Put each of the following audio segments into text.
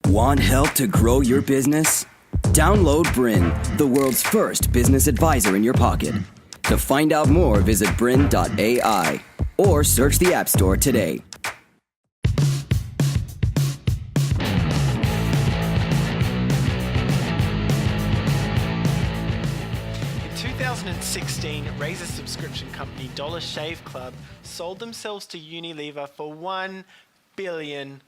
Want help to grow your business? Download BRiN, the world's first business advisor in your pocket. To find out more, visit BRiN.ai or search the App Store today. In 2016, razor subscription company Dollar Shave Club sold themselves to Unilever for $1 billion.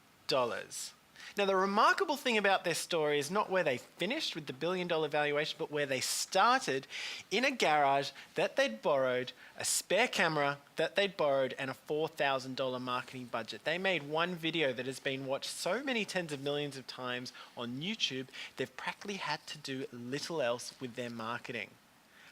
Now, the remarkable thing about their story is not where they finished with the $1 billion valuation, but where they started in a garage that they'd borrowed, a spare camera that they'd borrowed, and a $4,000 marketing budget. They made one video that has been watched so many tens of millions of times on YouTube, they've practically had to do little else with their marketing.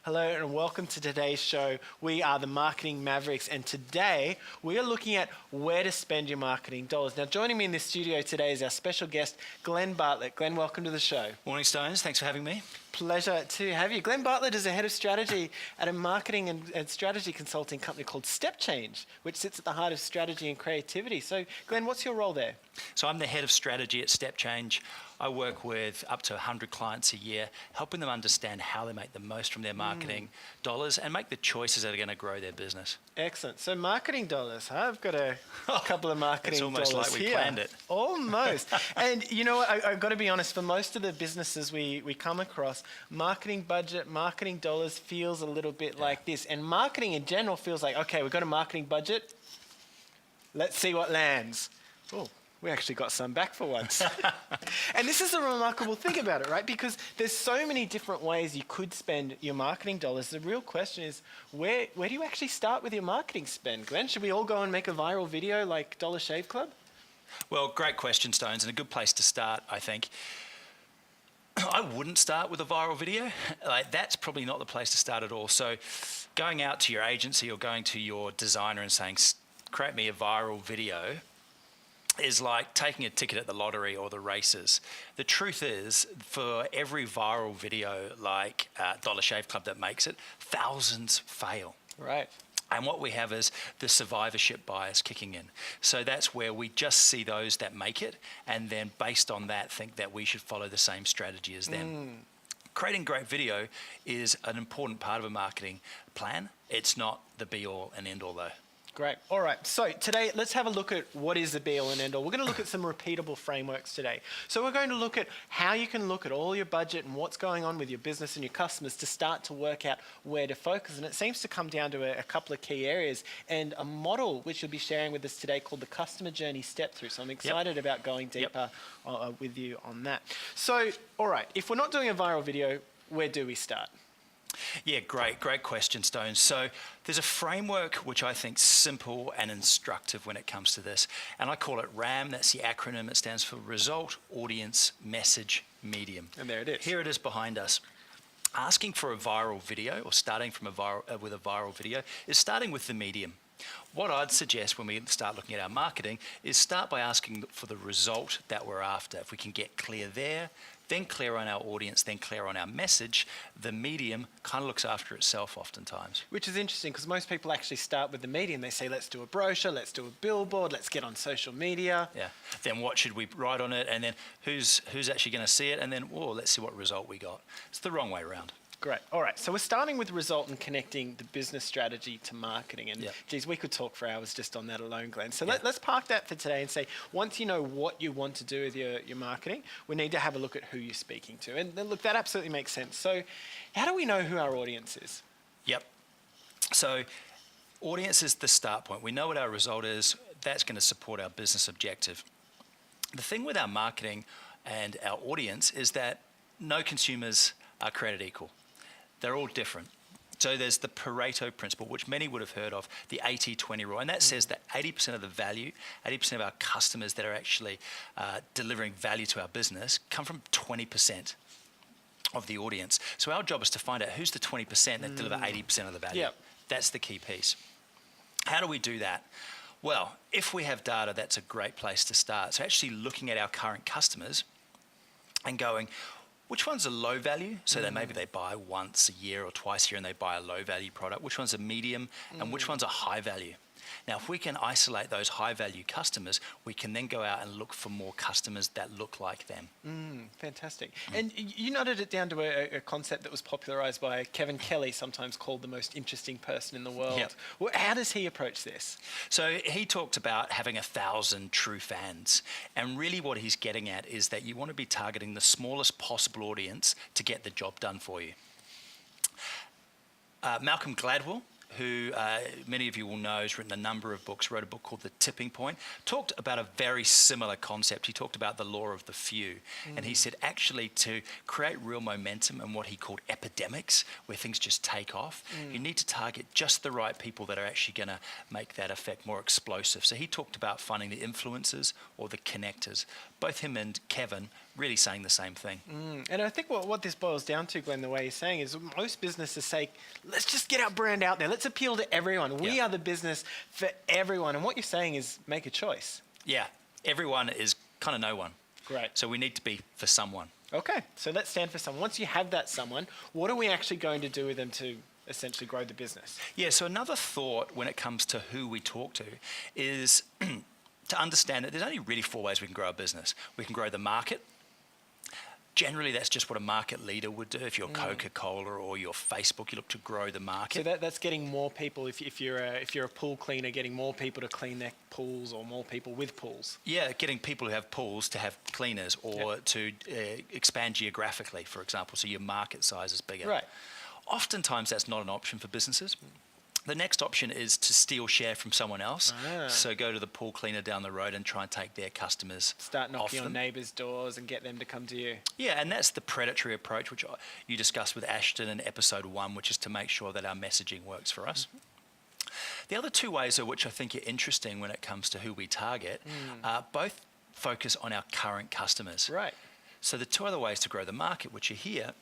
Hello and welcome to today's show. We are the Marketing Mavericks, and today we are looking at where to spend your marketing dollars. Now, joining me in this studio today is our special guest, Glenn Bartlett. Glenn, welcome to the show. Morning, Stones. Thanks for having me. Pleasure to have you. Glenn Bartlett is a head of strategy at a marketing and strategy consulting company called Step Change, which sits at the heart of strategy and creativity. So, Glenn, what's your role there? So I'm the head of strategy at Step Change. I work with up to 100 clients a year, helping them understand how they make the most from their marketing dollars and make the choices that are going to grow their business. Excellent. So marketing dollars, huh? I've got a couple of marketing dollars here. It's almost like we planned it. Almost. And you know what, I've got to be honest, for most of the businesses we come across, marketing budget, marketing dollars feels a little bit like this. And marketing in general feels like, okay, we've got a marketing budget. Let's see what lands. Oh. We actually got some back for once. And this is a remarkable thing about it, right? Because there's so many different ways you could spend your marketing dollars. The real question is, where do you actually start with your marketing spend, Glenn? Should we all go and make a viral video like Dollar Shave Club? Well, great question, Stones, and a good place to start, I think. I wouldn't start with a viral video. That's probably not the place to start at all. So going out to your agency or going to your designer and saying, create me a viral video, is like taking a ticket at the lottery or the races. The truth is, for every viral video like Dollar Shave Club that makes it, thousands fail. Right. And what we have is the survivorship bias kicking in. So that's where we just see those that make it, and then based on that, think that we should follow the same strategy as them. Creating great video is an important part of a marketing plan. It's not the be-all and end-all, though. Great. All right. So today, let's have a look at what is the be-all and end-all. We're going to look at some repeatable frameworks today. So we're going to look at how you can look at all your budget and what's going on with your business and your customers to start to work out where to focus. And it seems to come down to a couple of key areas and a model which you'll be sharing with us today called the Customer Journey Step-Through. So I'm excited about going deeper with you on that. So, all right, if we're not doing a viral video, where do we start? Yeah, great question, Stones. So there's a framework which I think is simple and instructive when it comes to this, and I call it RAMM. That's the acronym. It stands for Result, Audience, Message, Medium. And there it is. Here it is behind us. Asking for a viral video or starting from with a viral video is starting with the medium. What I'd suggest when we start looking at our marketing is start by asking for the result that we're after. If we can get clear there, then clear on our audience, then clear on our message, the medium kind of looks after itself oftentimes. Which is interesting because most people actually start with the medium. They say, let's do a brochure, let's do a billboard, let's get on social media. Yeah. Then what should we write on it? And then who's actually going to see it? And then, let's see what result we got. It's the wrong way around. Great. All right. So we're starting with result and connecting the business strategy to marketing. And geez, we could talk for hours just on that alone, Glenn. So let's park that for today and say, once you know what you want to do with your marketing, we need to have a look at who you're speaking to. And then, look, that absolutely makes sense. So how do we know who our audience is? Yep. So audience is the start point. We know what our result is. That's going to support our business objective. The thing with our marketing and our audience is that no consumers are created equal. They're all different. So there's the Pareto principle, which many would have heard of, the 80-20 rule, and that says that 80% of the value, 80% of our customers that are actually delivering value to our business come from 20% of the audience. So our job is to find out who's the 20% that deliver 80% of the value. That's the key piece. How do we do that? Well, if we have data, that's a great place to start. So actually looking at our current customers and going, which ones are low value? So that maybe they buy once a year or twice a year and they buy a low value product. Which ones are medium and which ones are high value? Now, if we can isolate those high-value customers, we can then go out and look for more customers that look like them. Fantastic. And you noted it down to a concept that was popularized by Kevin Kelly, sometimes called the most interesting person in the world. Yep. Well, how does he approach this? So he talked about having 1,000 true fans. And really what he's getting at is that you want to be targeting the smallest possible audience to get the job done for you. Malcolm Gladwell, who many of you will know has written a number of books, wrote a book called The Tipping Point, talked about a very similar concept. He talked about the law of the few. And he said actually to create real momentum and what he called epidemics, where things just take off, you need to target just the right people that are actually going to make that effect more explosive. So he talked about finding the influencers or the connectors. Both him and Kevin really saying the same thing. And I think what this boils down to, Glenn, the way he's saying is most businesses say, let's just get our brand out there. Let's appeal to everyone. We are the business for everyone. And what you're saying is make a choice. Yeah, everyone is kind of no one. Great. So we need to be for someone. Okay, so let's stand for someone. Once you have that someone, what are we actually going to do with them to essentially grow the business? Yeah, so another thought when it comes to who we talk to is to understand that there's only really 4 ways we can grow a business. We can grow the market. Generally, that's just what a market leader would do. If you're Coca-Cola or you're Facebook, you look to grow the market. So that's getting more people. If you're a pool cleaner, getting more people to clean their pools, or more people with pools. Yeah, getting people who have pools to have cleaners, or to expand geographically, for example, so your market size is bigger. Right. Oftentimes, that's not an option for businesses. The next option is to steal share from someone else. So go to the pool cleaner down the road and try and take their customers. Start knocking off on them. neighbours' doors and get them to come to you. Yeah, and that's the predatory approach, which you discussed with Ashton in episode 1, which is to make sure that our messaging works for us. The other 2 ways, which I think are interesting when it comes to who we target, both focus on our current customers. Right. So the 2 other ways to grow the market, which are here,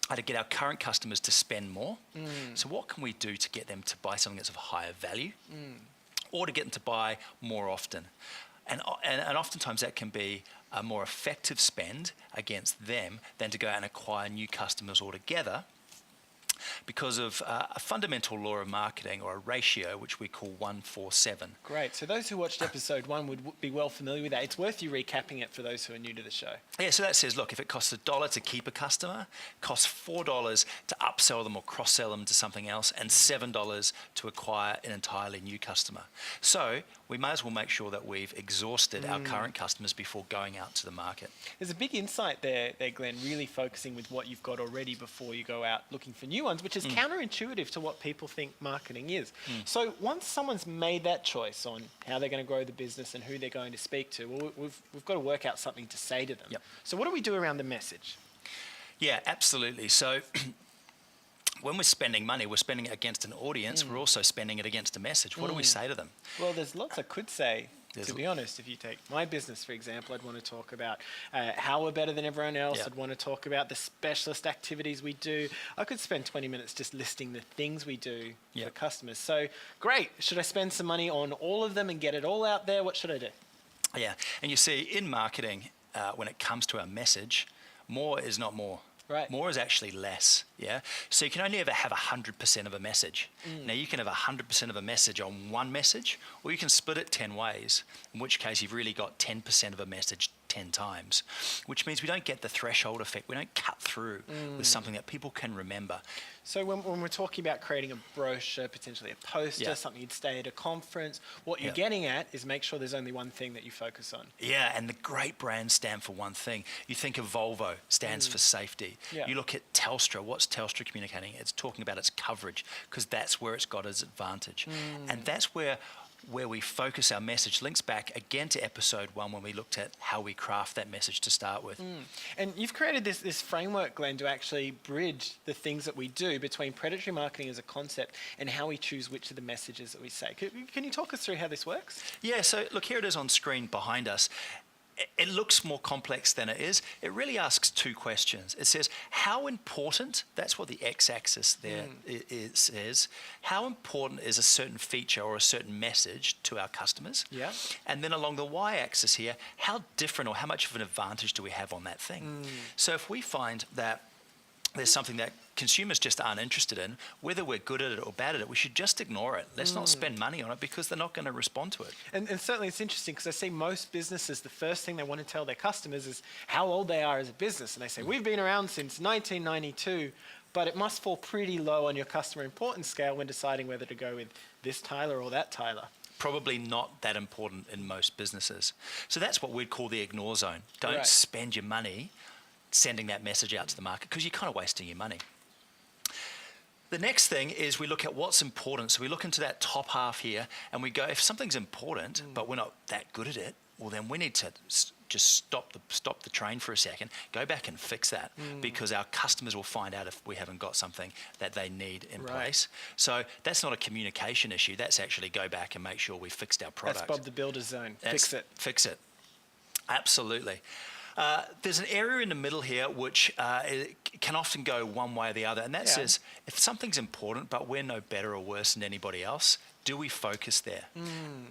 are to get our current customers to spend more. So what can we do to get them to buy something that's of higher value, or to get them to buy more often? And oftentimes that can be a more effective spend against them than to go out and acquire new customers altogether, because of a fundamental law of marketing, or a ratio, which we call 1-4-7. Great. So those who watched episode 1 would be well familiar with that. It's worth you recapping it for those who are new to the show. Yeah, so that says, look, if it costs $1 to keep a customer, costs $4 to upsell them or cross-sell them to something else, and $7 to acquire an entirely new customer. So we may as well make sure that we've exhausted our current customers before going out to the market. There's a big insight there, Glenn, really focusing with what you've got already before you go out looking for new ones, which is counterintuitive to what people think marketing is. So once someone's made that choice on how they're going to grow the business and who they're going to speak to, well, we've got to work out something to say to them. Yep. So what do we do around the message? Yeah, absolutely. So when we're spending money, we're spending it against an audience. We're also spending it against a message. What do we say to them? Well, there's lots I could say. To be honest, if you take my business, for example, I'd want to talk about how we're better than everyone else. Yep. I'd want to talk about the specialist activities we do. I could spend 20 minutes just listing the things we do for customers. So, great. Should I spend some money on all of them and get it all out there? What should I do? Yeah, and you see, in marketing, when it comes to our message, more is not more. Right. More is actually less, yeah? So you can only ever have 100% of a message. Now, you can have 100% of a message on one message, or you can split it 10 ways, in which case you've really got 10% of a message 10 times, which means we don't get the threshold effect. We don't cut through with something that people can remember. So when we're talking about creating a brochure, potentially a poster, something you'd stay at a conference, what you're getting at is make sure there's only one thing that you focus on. Yeah, and the great brands stand for one thing. You think of Volvo, stands for safety. Yeah. You look at Telstra, what's Telstra communicating? It's talking about its coverage, because that's where it's got its advantage. And that's where we focus our message links back again to episode 1, when we looked at how we craft that message to start with. And you've created this framework, Glenn, to actually bridge the things that we do between predatory marketing as a concept and how we choose which of the messages that we say. Can you talk us through how this works? Yeah, so look, here it is on screen behind us. It looks more complex than it is. It really asks 2 questions. It says, how important, that's what the x-axis there it says, how important is a certain feature or a certain message to our customers? Yeah. And then along the y-axis here, how different or how much of an advantage do we have on that thing? So if we find that there's something that consumers just aren't interested in, whether we're good at it or bad at it, we should just ignore it. Let's not spend money on it because they're not going to respond to it. And certainly it's interesting because I see most businesses, the first thing they want to tell their customers is how old they are as a business. And they say, we've been around since 1992, but it must fall pretty low on your customer importance scale when deciding whether to go with this Tyler or that Tyler. Probably not that important in most businesses. So that's what we'd call the ignore zone. Don't spend your money sending that message out to the market because you're kind of wasting your money. The next thing is we look at what's important. So we look into that top half here and we go, if something's important, but we're not that good at it, well, then we need to just stop the train for a second, go back and fix that because our customers will find out if we haven't got something that they need in place. So that's not a communication issue. That's actually go back and make sure we fixed our product. That's Bob the Builder's zone. Fix it. Fix it. Absolutely. There's an area in the middle here which can often go one way or the other, and that says if something's important but we're no better or worse than anybody else, do we focus there?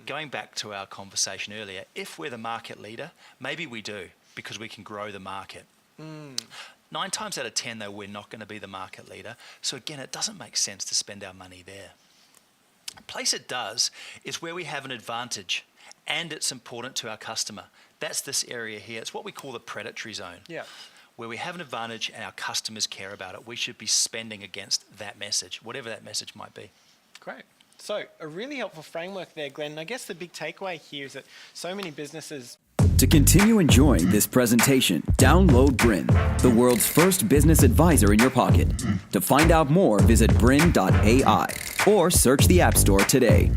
Going back to our conversation earlier, if we're the market leader, maybe we do because we can grow the market. 9 times out of 10, though, we're not going to be the market leader. So again, it doesn't make sense to spend our money there. A place it does is where we have an advantage and it's important to our customer. That's this area here. It's what we call the predatory zone. Where we have an advantage and our customers care about it. We should be spending against that message, whatever that message might be. Great. So a really helpful framework there, Glenn. And I guess the big takeaway here is that so many businesses... To continue enjoying this presentation, download BRiN, the world's first business advisor in your pocket. To find out more, visit BRiN.ai or search the App Store today.